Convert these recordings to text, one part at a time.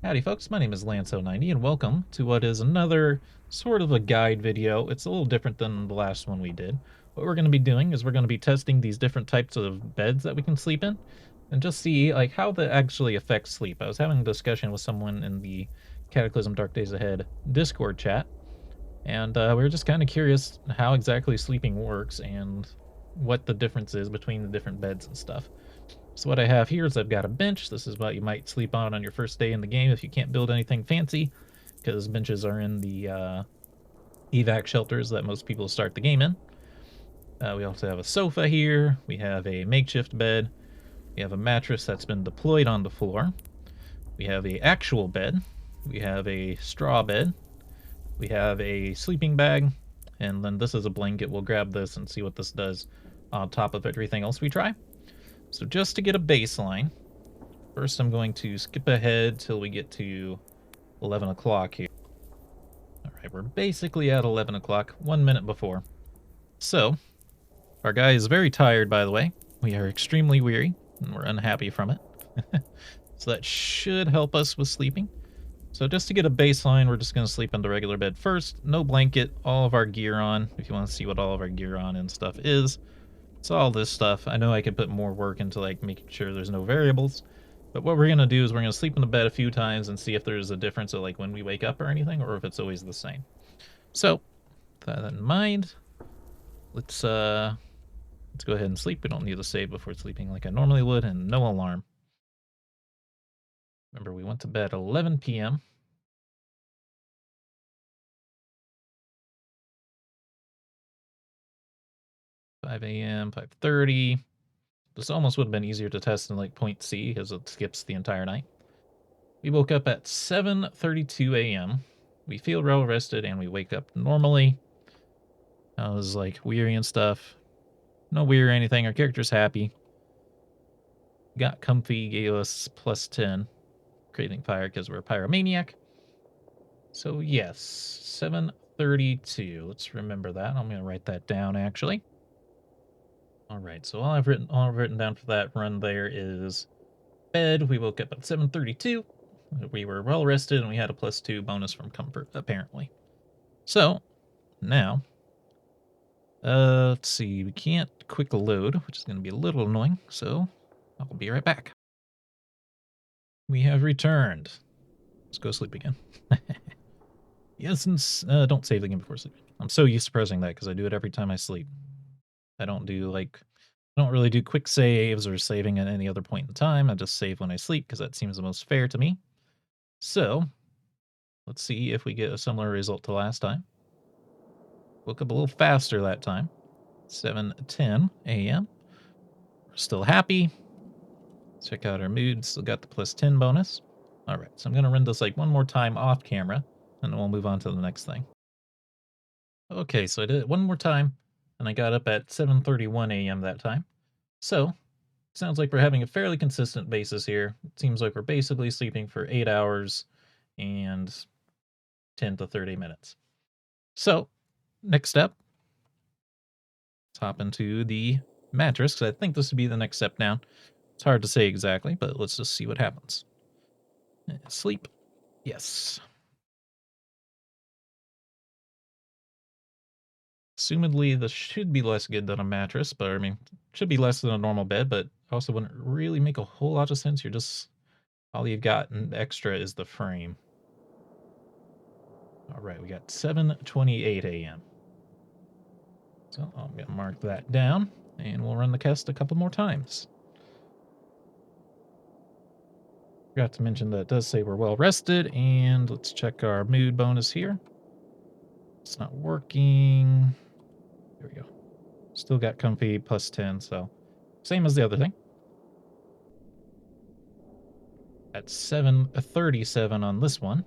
Howdy folks, my name is Lanso90 and welcome to what is another sort of a guide video. It's a little different than the last one we did. What we're going to be doing is we're going to be testing these different types of beds that we can sleep in and just see like how that actually affects sleep. I was having a discussion with someone in the Cataclysm Dark Days Ahead Discord chat, and we were just kind of curious how exactly sleeping works and what the difference is between the different beds and stuff. So what I have here is I've got a bench. This is what you might sleep on your first day in the game if you can't build anything fancy, because benches are in the evac shelters that most people start the game in. We also have a sofa here. We have a makeshift bed. We have a mattress that's been deployed on the floor. We have a actual bed. We have a straw bed. We have a sleeping bag. And then this is a blanket. We'll grab this and see what this does on top of everything else we try. So just to get a baseline, first I'm going to skip ahead till we get to 11 o'clock here. Alright, we're basically at 11 o'clock, 1 minute before. So, our guy is very tired, by the way. We are extremely weary, and we're unhappy from it. So that should help us with sleeping. So just to get a baseline, we're just going to sleep on the regular bed first. No blanket, all of our gear on, if you want to see what all of our gear on and stuff is. It's all this stuff. I know I could put more work into like making sure there's no variables, but what we're going to do is we're going to sleep in the bed a few times and see if there's a difference of like when we wake up or anything, or if it's always the same. So, with that in mind, let's go ahead and sleep. We don't need to save before sleeping like I normally would, and no alarm. Remember, we went to bed 11 p.m. 5 a.m., 5:30. This almost would have been easier to test in like point C because it skips the entire night. We woke up at 7:32 a.m. We feel well rested and we wake up normally. I was like weary and stuff. No weary or anything. Our character's happy. Got comfy, gave us plus 10. Craving fire because we're a pyromaniac. So yes, 7:32. Let's remember that. I'm going to write that down actually. All right, so all I've written down for that run there is bed. We woke up at 7:32. We were well rested and we had a plus 2 bonus from comfort apparently. So, now let's see. We can't quick load, which is going to be a little annoying, so I'll be right back. We have returned. Let's go sleep again. Yes, and don't save the game before sleeping. I'm so used to pressing that because I do it every time I sleep. I don't really do quick saves or saving at any other point in time. I just save when I sleep because that seems the most fair to me. So, let's see if we get a similar result to last time. Woke up a little faster that time. 7:10 a.m. We're still happy. Check out our mood. Still got the plus 10 bonus. All right, so I'm going to run this like one more time off camera, and then we'll move on to the next thing. Okay, so I did it one more time, and I got up at 7:31 a.m. that time. So, sounds like we're having a fairly consistent basis here. It seems like we're basically sleeping for 8 hours and 10 to 30 minutes. So, next step, let's hop into the mattress, because I think this would be the next step down. It's hard to say exactly, but let's just see what happens. Sleep. Yes. Assumedly, this should be less good than a mattress, but I mean, should be less than a normal bed, but also wouldn't really make a whole lot of sense. You're just, all you've got extra is the frame. All right, we got 7:28 a.m. So I'm going to mark that down, and we'll run the test a couple more times. Forgot to mention that it does say we're well rested, and let's check our mood bonus here. It's not working. There we go. Still got comfy plus 10, so same as the other thing. At 7:37 on this one.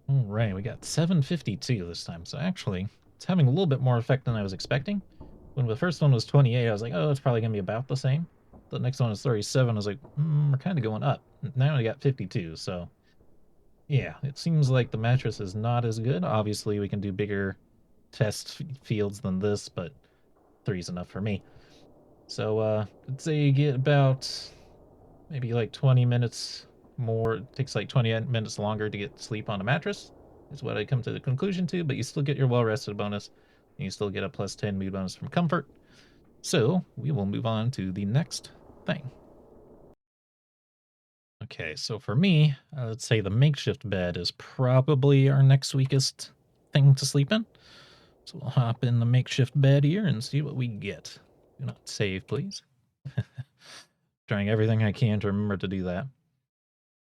All right, we got 7:52 this time, so actually it's having a little bit more effect than I was expecting. When the first one was 28, I was like, oh, it's probably going to be about the same. The next one is 37. I was like, we're kind of going up. Now we got 52, so yeah, it seems like the mattress is not as good. Obviously, we can do bigger test fields than this, but 3 is enough for me. So, let's say you get about maybe like 20 minutes it takes like 20 minutes longer to get sleep on a mattress, is what I come to the conclusion to, but you still get your well rested bonus, and you still get a plus 10 mood bonus from comfort. So we will move on to the next thing. Okay, so for me, let's say the makeshift bed is probably our next weakest thing to sleep in. So we'll hop in the makeshift bed here and see what we get. Do not save, please. Trying everything I can to remember to do that.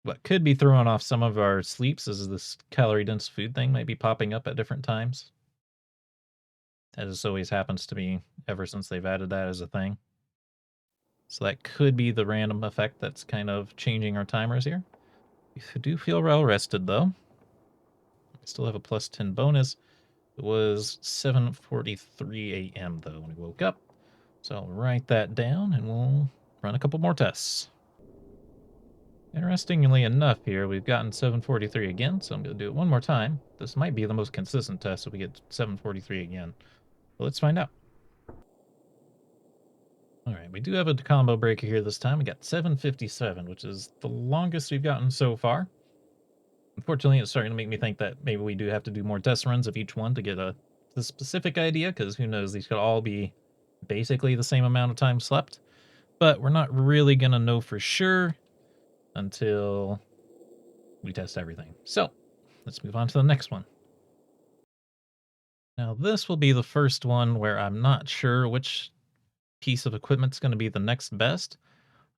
What could be throwing off some of our sleeps is this calorie dense food thing might be popping up at different times. As always happens to me ever since they've added that as a thing. So that could be the random effect that's kind of changing our timers here. We do feel well rested though. We still have a plus 10 bonus. It was 7:43 a.m. though when we woke up. So I'll write that down and we'll run a couple more tests. Interestingly enough here, we've gotten 743 again, so I'm going to do it one more time. This might be the most consistent test if we get 743 again. But let's find out. All right, we do have a combo breaker here this time. We got 757, which is the longest we've gotten so far. Unfortunately, it's starting to make me think that maybe we do have to do more test runs of each one to get the specific idea, because who knows, these could all be basically the same amount of time slept. But we're not really going to know for sure until we test everything. So let's move on to the next one. Now, this will be the first one where I'm not sure which piece of equipment's going to be the next best.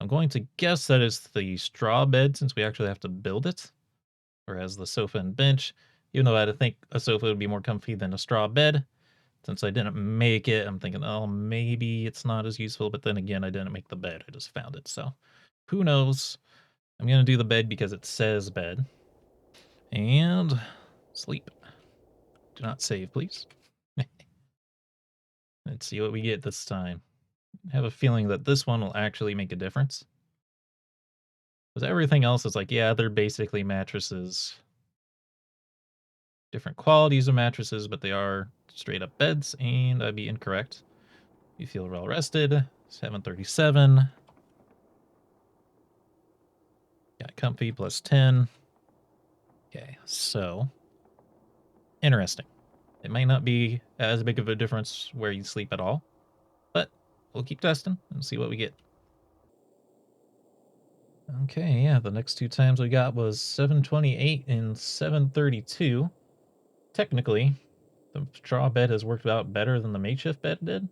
I'm going to guess that it's the straw bed, since we actually have to build it, whereas the sofa and bench, even though I think a sofa would be more comfy than a straw bed, since I didn't make it, I'm thinking, oh, maybe it's not as useful, but then again, I didn't make the bed, I just found it, so who knows. I'm going to do the bed because it says bed. And sleep. Do not save, please. Let's see what we get this time. I have a feeling that this one will actually make a difference. Because everything else is like, yeah, they're basically mattresses. Different qualities of mattresses, but they are straight up beds, and I'd be incorrect. You feel well rested. 737. Got comfy plus 10. Okay, so interesting. It might not be as big of a difference where you sleep at all, but we'll keep testing and see what we get. Okay, yeah, the next two times we got was 728 and 732. Technically, the straw bed has worked out better than the makeshift bed did,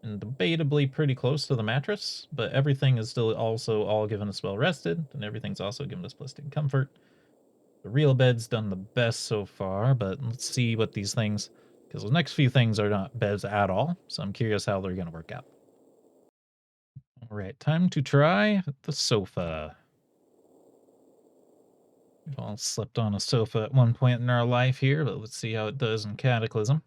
and debatably pretty close to the mattress, but everything is still also all given us well rested, and everything's also given us plus 10 comfort. The real bed's done the best so far, but let's see what these things, because the next few things are not beds at all, so I'm curious how they're going to work out. All right, time to try the sofa. We've all slept on a sofa at one point in our life here, but let's see how it does in Cataclysm.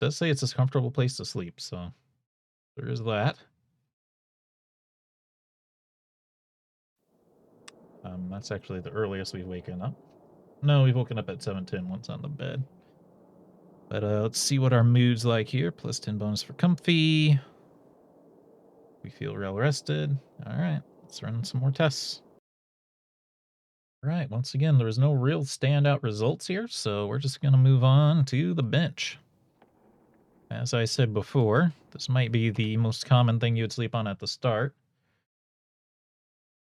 It does say it's a comfortable place to sleep, so there is that. That's actually the earliest we've waken up. No, we've woken up at 7:10 once on the bed. But let's see what our mood's like here. Plus 10 bonus for comfy. We feel real rested. All right, let's run some more tests. All right, once again, there was no real standout results here, so we're just going to move on to the bench. As I said before, this might be the most common thing you would sleep on at the start.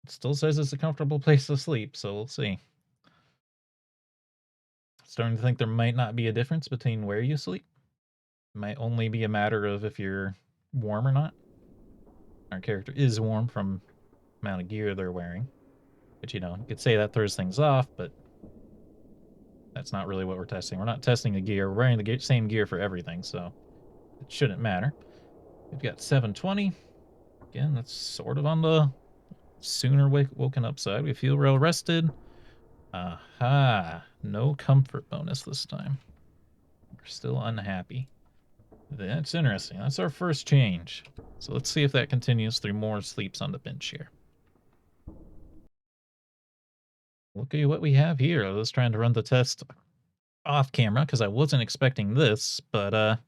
It still says it's a comfortable place to sleep, so we'll see. Starting to think there might not be a difference between where you sleep. It might only be a matter of if you're warm or not. Our character is warm from the amount of gear they're wearing. But you could say that throws things off, but that's not really what we're testing. We're not testing the gear. We're wearing the same gear for everything, so it shouldn't matter. We've got 720. Again, that's sort of on the sooner woken up side. We feel real rested. Aha. No comfort bonus this time. We're still unhappy. That's interesting. That's our first change. So let's see if that continues through more sleeps on the bench here. Look at what we have here. I was trying to run the test off camera because I wasn't expecting this, but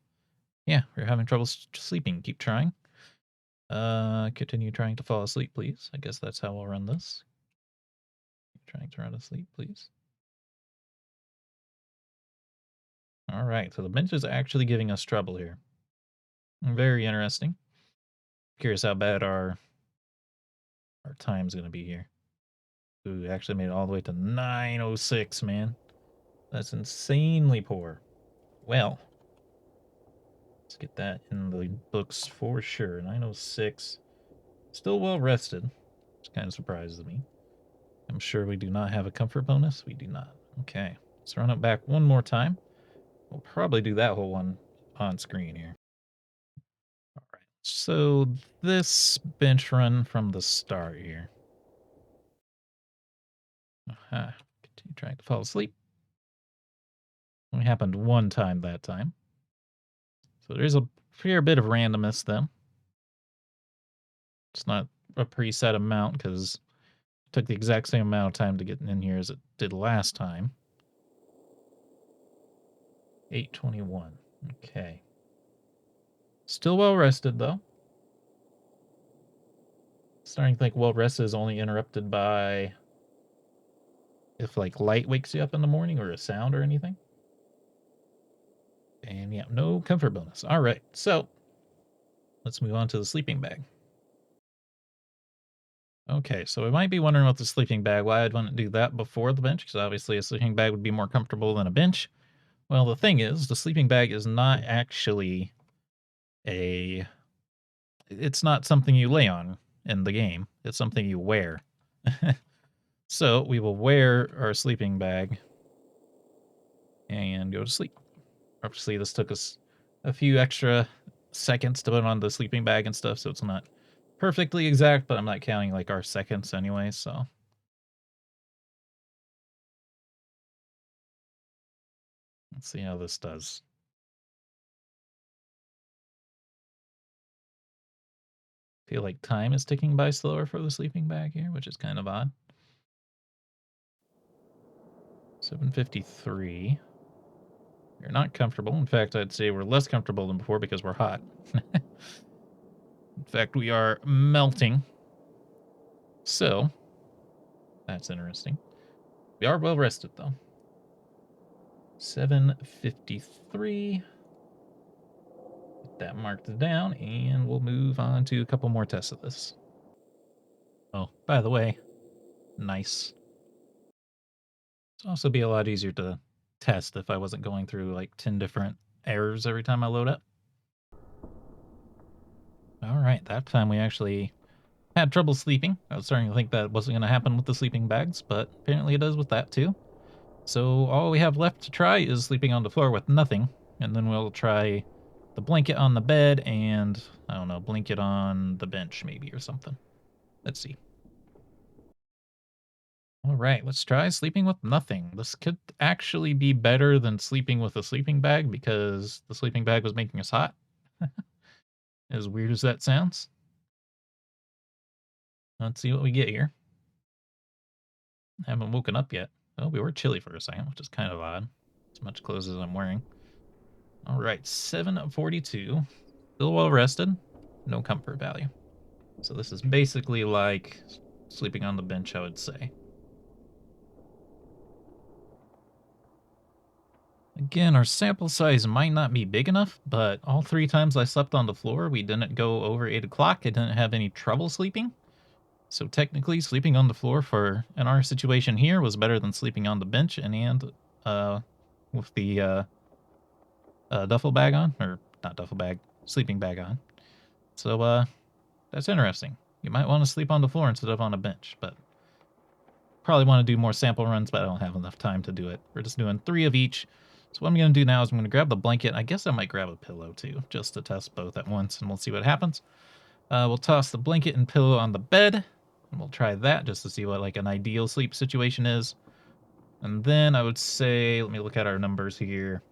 yeah, we're having trouble sleeping. Keep trying. Continue trying to fall asleep, please. I guess that's how we'll run this. Trying to run asleep, please. All right, so the bench is actually giving us trouble here. Very interesting. Curious how bad our time's going to be here. Ooh, actually made it all the way to 9:06, man. That's insanely poor. Well, let's get that in the books for sure. 9:06. Still well rested, which kind of surprises me. I'm sure we do not have a comfort bonus. We do not. Okay, let's run it back one more time. We'll probably do that whole one on screen here. All right. So this bench run from the start here. Aha. Continue trying to fall asleep. Only happened one time that time. So there's a fair bit of randomness then. It's not a preset amount because it took the exact same amount of time to get in here as it did last time. 8:21. Okay. Still well rested though. Starting to think well rested is only interrupted by if like light wakes you up in the morning or a sound or anything. And yeah, no comfort bonus. All right, so let's move on to the sleeping bag. Okay, so we might be wondering about the sleeping bag, why I'd want to do that before the bench, because obviously a sleeping bag would be more comfortable than a bench. Well, the thing is, the sleeping bag is not actually a... It's not something you lay on in the game. It's something you wear. So we will wear our sleeping bag and go to sleep. Obviously, this took us a few extra seconds to put on the sleeping bag and stuff, so it's not perfectly exact, but I'm not counting like our seconds anyway, so. Let's see how this does. Feel like time is ticking by slower for the sleeping bag here, which is kind of odd. 7:53. We're not comfortable. In fact, I'd say we're less comfortable than before because we're hot. In fact, we are melting. So, that's interesting. We are well rested, though. 7:53. Get that marked down, and we'll move on to a couple more tests of this. Oh, by the way, nice. It'd also be a lot easier to test if I wasn't going through like 10 different errors every time I load up. All right, that time we actually had trouble sleeping. I was starting to think that wasn't going to happen with the sleeping bags, but apparently it does with that too. So all we have left to try is sleeping on the floor with nothing, and then we'll try the blanket on the bed and, I don't know, blanket on the bench maybe or something. Let's see. All right, let's try sleeping with nothing. This could actually be better than sleeping with a sleeping bag because the sleeping bag was making us hot. As weird as that sounds. Let's see what we get here. Haven't woken up yet. Oh, we were chilly for a second, which is kind of odd. As much clothes as I'm wearing. All right, 7:42. Still well rested. No comfort value. So this is basically like sleeping on the bench, I would say. Again, our sample size might not be big enough, but all 3 times I slept on the floor, we didn't go over 8 o'clock. I didn't have any trouble sleeping. So technically, sleeping on the floor for in our situation here was better than sleeping on the bench and with the duffel bag on, or not duffel bag, sleeping bag on. So that's interesting. You might want to sleep on the floor instead of on a bench, but probably want to do more sample runs, but I don't have enough time to do it. We're just doing 3 of each. So what I'm going to do now is I'm going to grab the blanket. I guess I might grab a pillow too, just to test both at once, and we'll see what happens. We'll toss the blanket and pillow on the bed, and we'll try that just to see what like an ideal sleep situation is. And then I would say, let me look at our numbers here.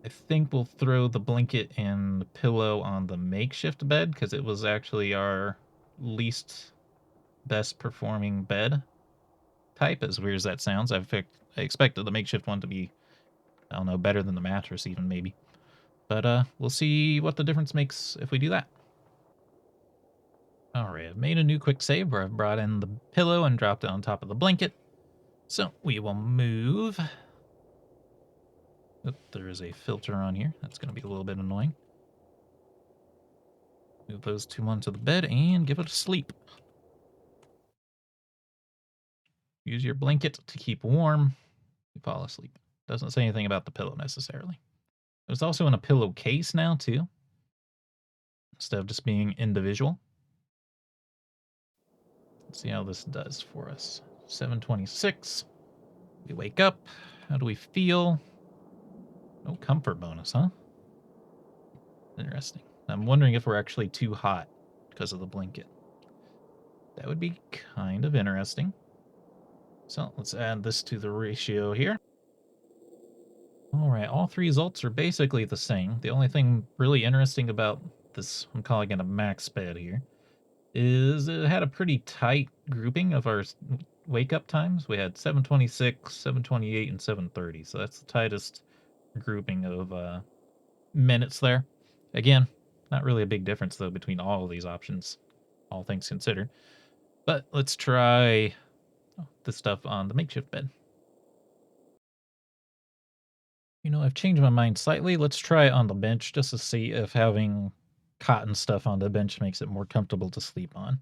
I think we'll throw the blanket and the pillow on the makeshift bed because it was actually our least best performing bed type, as weird as that sounds. I expected the makeshift one to be, I don't know, better than the mattress even maybe. But we'll see what the difference makes if we do that. All right, I've made a new quick save where I've brought in the pillow and dropped it on top of the blanket. So we will move. Oop, there is a filter on here. That's going to be a little bit annoying. Move those two onto the bed and give it a sleep. Use your blanket to keep warm. You fall asleep. Doesn't say anything about the pillow necessarily. There's also in a pillowcase now too, instead of just being individual. Let's see how this does for us. 726. We wake up. How do we feel? No comfort bonus, huh? Interesting. I'm wondering if we're actually too hot because of the blanket. That would be kind of interesting. So let's add this to the ratio here. All right, all three results are basically the same. The only thing really interesting about this, I'm calling it a max bed here, is it had a pretty tight grouping of our wake up times. We had 726, 728, and 730. So that's the tightest grouping of minutes there. Again, not really a big difference though between all of these options, all things considered. But let's try this stuff on the makeshift bed. You know, I've changed my mind slightly. Let's try it on the bench just to see if having cotton stuff on the bench makes it more comfortable to sleep on.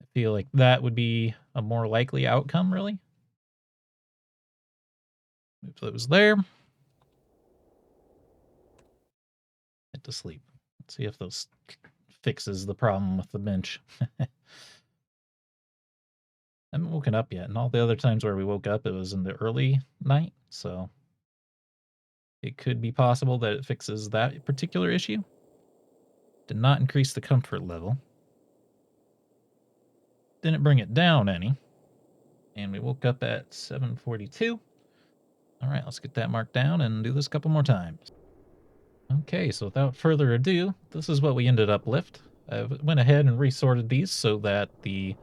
I feel like that would be a more likely outcome, really. Move those there. Get to sleep. Let's see if those fixes the problem with the bench. I haven't woken up yet, and all the other times where we woke up, it was in the early night, so it could be possible that it fixes that particular issue. Did not increase the comfort level. Didn't bring it down any. And we woke up at 7:42. All right, let's get that marked down and do this a couple more times. Okay, so without further ado, this is what we ended up with. I went ahead and resorted these so that the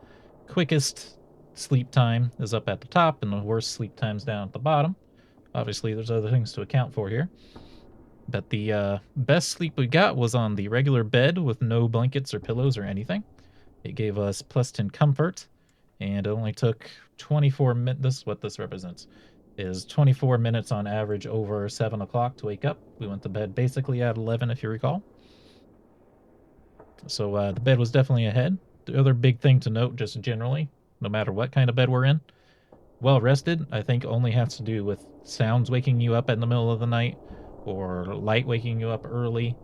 quickest sleep time is up at the top and the worst sleep times down at the bottom. Obviously, there's other things to account for here. But the best sleep we got was on the regular bed with no blankets or pillows or anything. It gave us plus 10 comfort, and it only took 24 minutes. This is what this represents, is 24 minutes on average over 7 o'clock to wake up. We went to bed basically at 11, if you recall. So the bed was definitely ahead. The other big thing to note, just generally, no matter what kind of bed we're in, well rested, I think only has to do with sounds waking you up in the middle of the night or light waking you up early.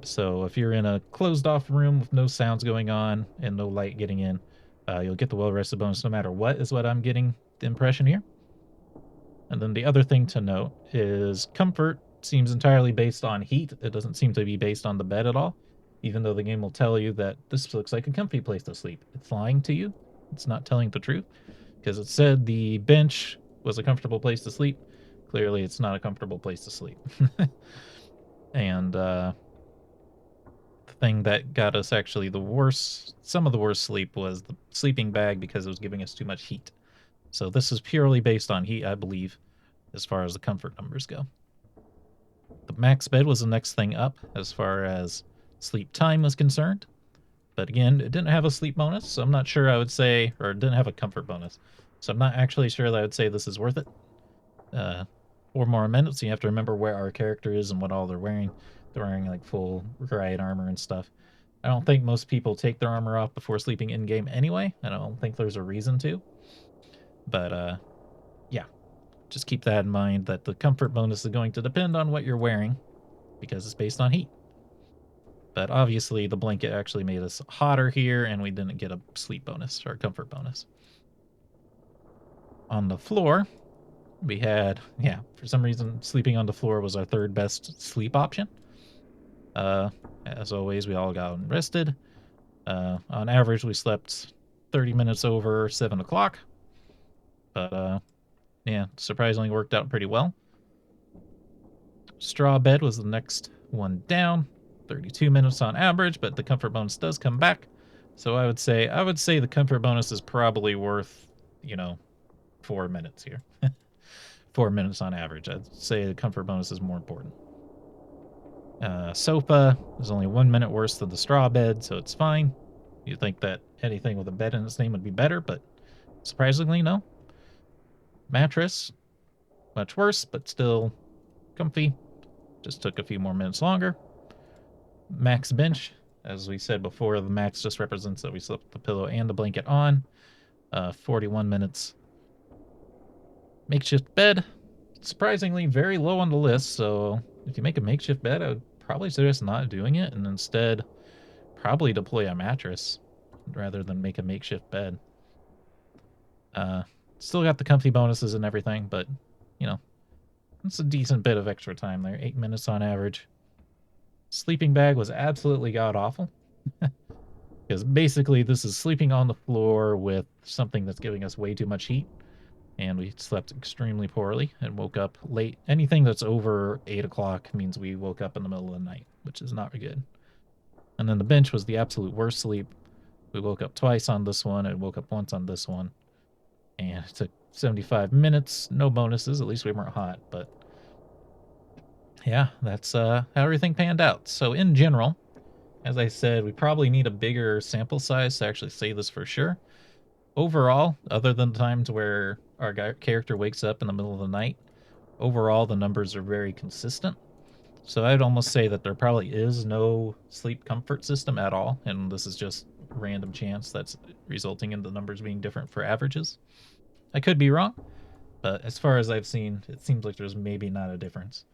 So if you're in a closed off room with no sounds going on and no light getting in, you'll get the well rested bonus no matter what, is what I'm getting the impression here. And then the other thing to note is comfort seems entirely based on heat. It doesn't seem to be based on the bed at all, even though the game will tell you that this looks like a comfy place to sleep. It's lying to you. It's not telling the truth because it said the bench was a comfortable place to sleep. Clearly, it's not a comfortable place to sleep. And the thing that got us actually the worst, some of the worst sleep was the sleeping bag because it was giving us too much heat. So this is purely based on heat, I believe, as far as the comfort numbers go. The max bed was the next thing up as far as sleep time was concerned. But again, it didn't have a sleep bonus, so I'm not sure I would say, or it didn't have a comfort bonus. So I'm not actually sure that I would say this is worth it. 4 more minutes, so you have to remember where our character is and what all they're wearing. They're wearing like full riot armor and stuff. I don't think most people take their armor off before sleeping in-game anyway. I don't think there's a reason to. But yeah, just keep that in mind that the comfort bonus is going to depend on what you're wearing because it's based on heat. But obviously the blanket actually made us hotter here and we didn't get a sleep bonus or a comfort bonus. On the floor, we had, yeah, for some reason sleeping on the floor was our third best sleep option. As always, we all got rested. On average, we slept 30 minutes over 7 o'clock. But yeah, surprisingly worked out pretty well. Straw bed was the next one down, 32 minutes on average, but the comfort bonus does come back. So I would say the comfort bonus is probably worth, 4 minutes here. 4 minutes on average. I'd say the comfort bonus is more important. Sofa is only 1 minute worse than the straw bed, so it's fine. You'd think that anything with a bed in its name would be better, but surprisingly, no. Mattress, much worse, but still comfy. Just took a few more minutes longer. Max bench, as we said before, the max just represents that we slept the pillow and the blanket on. 41 minutes. Makeshift bed, surprisingly very low on the list, so if you make a makeshift bed, I would probably suggest not doing it and instead probably deploy a mattress rather than make a makeshift bed. Uh, Still got the comfy bonuses and everything, but, you know, it's a decent bit of extra time there. 8 minutes on average. Sleeping bag was absolutely god-awful. Because basically this is sleeping on the floor with something that's giving us way too much heat. And we slept extremely poorly and woke up late. Anything that's over 8 o'clock means we woke up in the middle of the night, which is not good. And then the bench was the absolute worst sleep. We woke up twice on this one and woke up once on this one. And it took 75 minutes, no bonuses, at least we weren't hot, but yeah, that's how everything panned out. So in general, as I said, we probably need a bigger sample size to actually say this for sure. Overall, other than the times where our character wakes up in the middle of the night, overall the numbers are very consistent. So I'd almost say that there probably is no sleep comfort system at all, and this is just random chance that's resulting in the numbers being different for averages. I could be wrong, but as far as I've seen, it seems like there's maybe not a difference.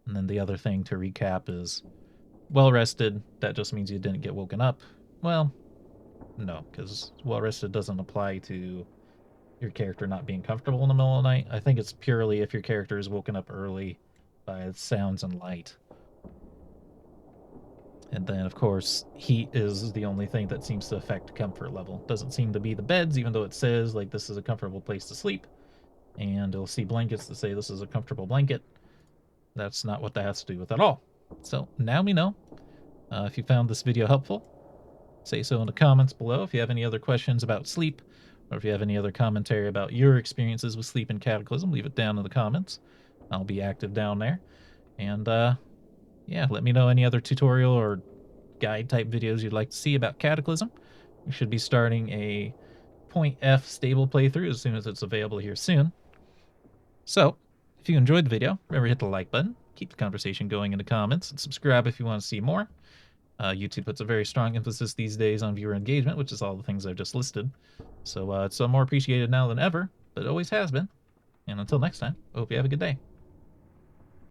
And then the other thing to recap is well rested, that just means you didn't get woken up. Well, no, because well rested doesn't apply to your character not being comfortable in the middle of the night. I think it's purely if your character is woken up early by sounds and light. And then, of course, heat is the only thing that seems to affect comfort level. Doesn't seem to be the beds, even though it says, like, this is a comfortable place to sleep. And you'll see blankets that say this is a comfortable blanket. That's not what that has to do with at all. So now we know. If you found this video helpful, say so in the comments below. If you have any other questions about sleep, or if you have any other commentary about your experiences with sleep in Cataclysm, leave it down in the comments. I'll be active down there. And yeah, let me know any other tutorial or guide type videos you'd like to see about Cataclysm. We should be starting a Point F stable playthrough as soon as it's available here soon. So, if you enjoyed the video, remember to hit the like button, keep the conversation going in the comments, and subscribe if you want to see more. YouTube puts a very strong emphasis these days on viewer engagement, which is all the things I've just listed. So it's more appreciated now than ever, but it always has been. And until next time, I hope you have a good day.